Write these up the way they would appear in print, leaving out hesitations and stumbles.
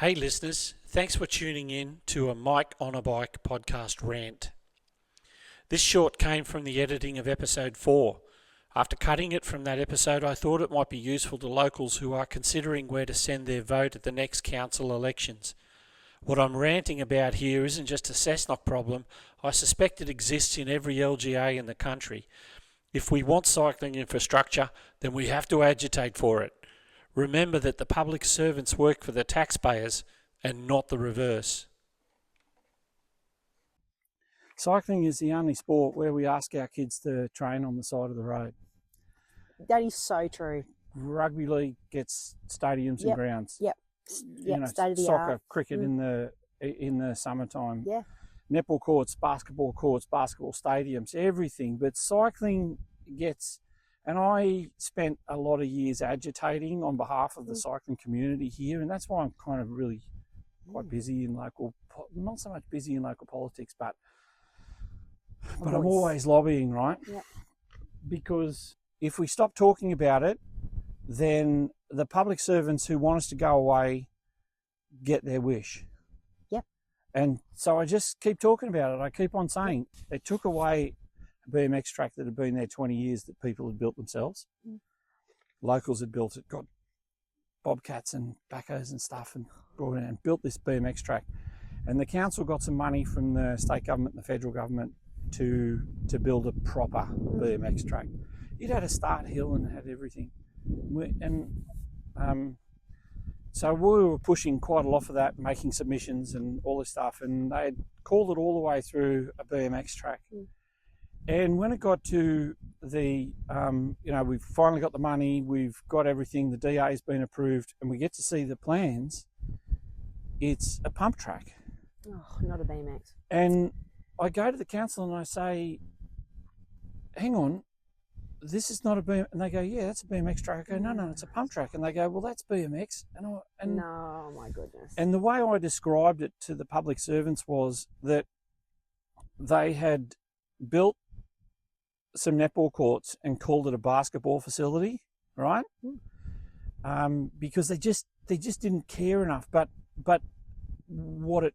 Hey listeners, thanks for tuning in to a Mike on a Bike podcast rant. This short came from the editing of episode 4. After cutting it from that episode, I thought it might be useful to locals who are considering where to send their vote at the next council elections. What I'm ranting about here isn't just a Cessnock problem. I suspect it exists in every LGA in the country. If we want cycling infrastructure, then we have to agitate for it. Remember that the public servants work for the taxpayers and not the reverse. Cycling is the only sport where we ask our kids to train on the side of the road. That is so true. Rugby league gets stadiums and grounds. Yep. State of the soccer, art. cricket in the summertime. Yeah. Netball courts, basketball stadiums, everything. But cycling gets... And I spent a lot of years agitating on behalf of the cycling community here, and that's why I'm kind of really quite busy in local, not so much busy in local politics, but I'm always lobbying, right? Yep. Because if we stop talking about it, then the public servants who want us to go away get their wish. Yep. And so I just keep talking about it. I keep on saying they took away BMX track that had been there 20 years that people had built themselves. Locals had built it, got bobcats and backhoes and stuff and brought it in and built this BMX track. And the council got some money from the state government and the federal government to build a proper BMX track. It had a start hill and had everything. So we were pushing quite a lot for that, making submissions and all this stuff, and they had called it all the way through a BMX track. And when it got to the, we've finally got the money, we've got everything, the DA's been approved, and we get to see the plans, it's a pump track. Oh, not a BMX. And I go to the council and I say, hang on, this is not a BMX. And they go, yeah, that's a BMX track. I go, no, it's a pump track. And they go, well, that's BMX. No, my goodness. And the way I described it to the public servants was that they had built some netball courts and called it a basketball facility, right? Because they just didn't care enough. But what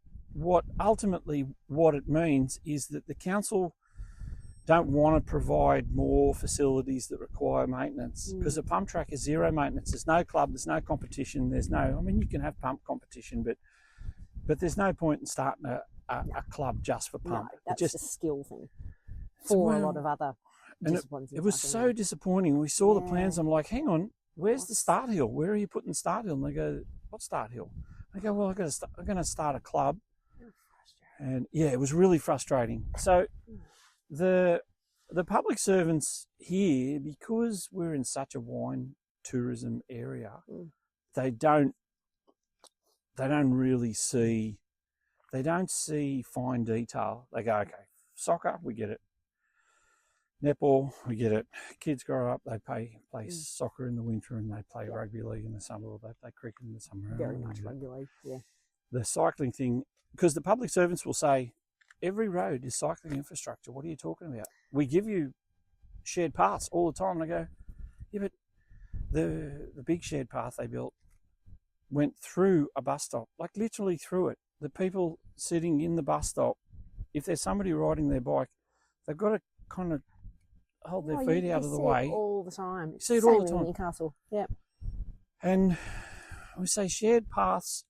ultimately it means is that the council don't want to provide more facilities that require maintenance, because a pump track is zero maintenance. There's no club, there's no competition, you can have pump competition, but there's no point in starting a club just for pump. No, that's just a skill thing for a lot of other disciplines. It was so disappointing. We saw the plans. I'm like, hang on, where's the start hill? Where are you putting the start hill? And they go, what start hill? I go, well, I'm going to start a club. And yeah, it was really frustrating. So the public servants here, because we're in such a wine tourism area, they don't really see, fine detail. They go, okay, soccer, we get it. Netball, we get it. Kids grow up, they play soccer in the winter and they play rugby league in the summer, or they play cricket in the summer. Very much rugby league, yeah. The cycling thing, because the public servants will say, every road is cycling infrastructure. What are you talking about? We give you shared paths all the time. And I go, yeah, but the big shared path they built went through a bus stop, like literally through it. The people sitting in the bus stop, if there's somebody riding their bike, they've got to kind of hold their feet out of the way. All the time. You see it all the time. In Newcastle, yeah. And we say shared paths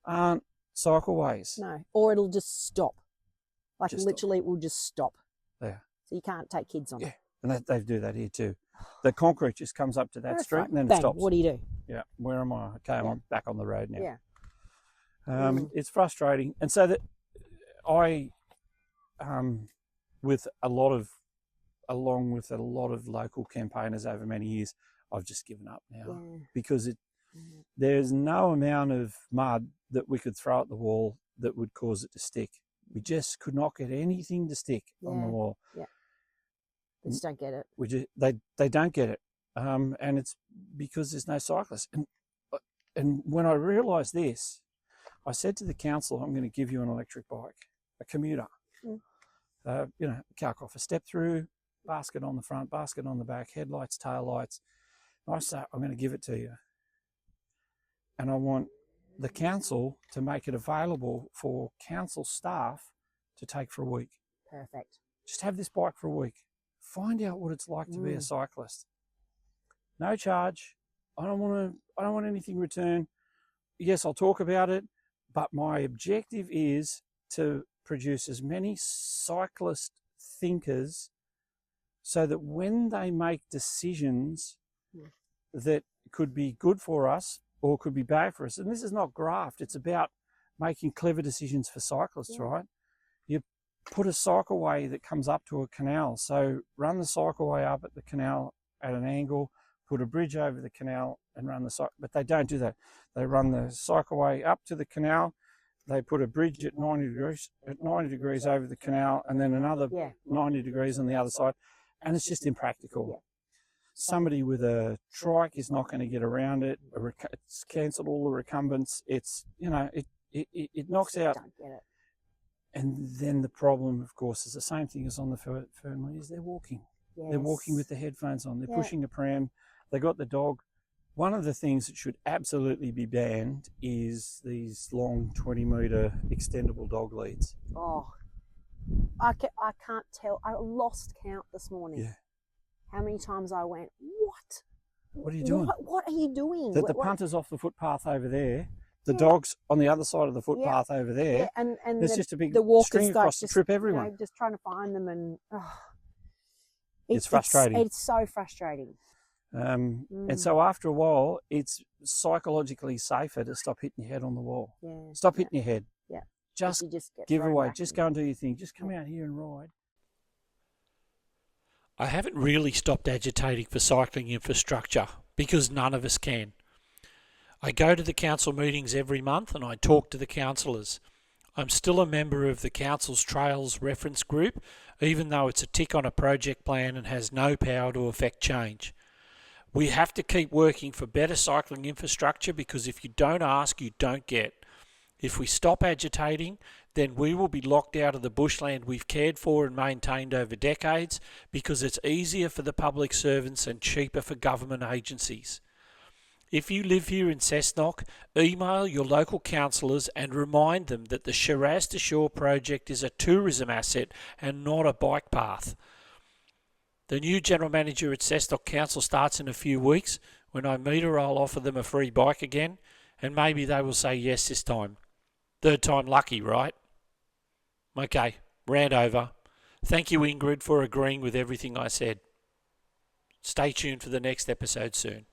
aren't cycleways. No, or it'll just stop. Like Just literally, it will just stop. Yeah. So you can't take kids on it. And they do that here too. The concrete just comes up to that street and then Bang, it stops. What do you do? Yeah. Where am I? Okay, I'm back on the road now. Yeah. It's frustrating. And so that I, along with a lot of local campaigners over many years, I've just given up now because there's no amount of mud that we could throw at the wall that would cause it to stick. We just could not get anything to stick on the wall. Yeah. They just don't get it. They don't get it. And it's because there's no cyclists. And when I realised this, I said to the council, I'm going to give you an electric bike, a commuter. Calc off a step through, basket on the front, basket on the back, headlights, tail lights. I say, I'm going to give it to you. And I want the council to make it available for council staff to take for a week. Perfect. Just have this bike for a week. Find out what it's like to be a cyclist. No charge. I don't want anything returned. Yes, I'll talk about it, but my objective is to produce as many cyclist thinkers so that when they make decisions that could be good for us or could be bad for us, and this is not graft, it's about making clever decisions for cyclists, right? You put a cycleway that comes up to a canal, so run the cycleway up at the canal at an angle, put a bridge over the canal and run the cycle, but they don't do that. They run the cycleway up to the canal, they put a bridge at 90 degrees over the canal, and then another 90 degrees on the other side, and it's just impractical. Somebody with a trike is not going to get around it. It's cancelled all the recumbents. It's, it knocks out. Don't get it. And then the problem, of course, is the same thing as on the Fernley, is they're walking. Yes. They're walking with the headphones on. They're pushing a pram. They got the dog. One of the things that should absolutely be banned is these long 20-metre extendable dog leads. Oh, I can't tell. I lost count this morning. Yeah. How many times I went, what? What are you doing? What are you doing? The punter's off the footpath over there. The dog's on the other side of the footpath over there. Yeah, and there's just a big walkers string across to trip everyone. Just trying to find them, and it's frustrating. It's so frustrating. And so after a while, it's psychologically safer to stop hitting your head on the wall. Yeah. Stop hitting your head. Yeah. Just give away. Just go and do your thing. Just come out here and ride. I haven't really stopped agitating for cycling infrastructure because none of us can. I go to the council meetings every month and I talk to the councillors. I'm still a member of the council's Trails Reference Group, even though it's a tick on a project plan and has no power to affect change. We have to keep working for better cycling infrastructure because if you don't ask, you don't get. If we stop agitating, then we will be locked out of the bushland we've cared for and maintained over decades because it's easier for the public servants and cheaper for government agencies. If you live here in Cessnock, email your local councillors and remind them that the Shiraz to Shore project is a tourism asset and not a bike path. The new general manager at Cessnock Council starts in a few weeks. When I meet her, I'll offer them a free bike again, and maybe they will say yes this time. Third time lucky, right? Okay, rant over. Thank you, Ingrid, for agreeing with everything I said. Stay tuned for the next episode soon.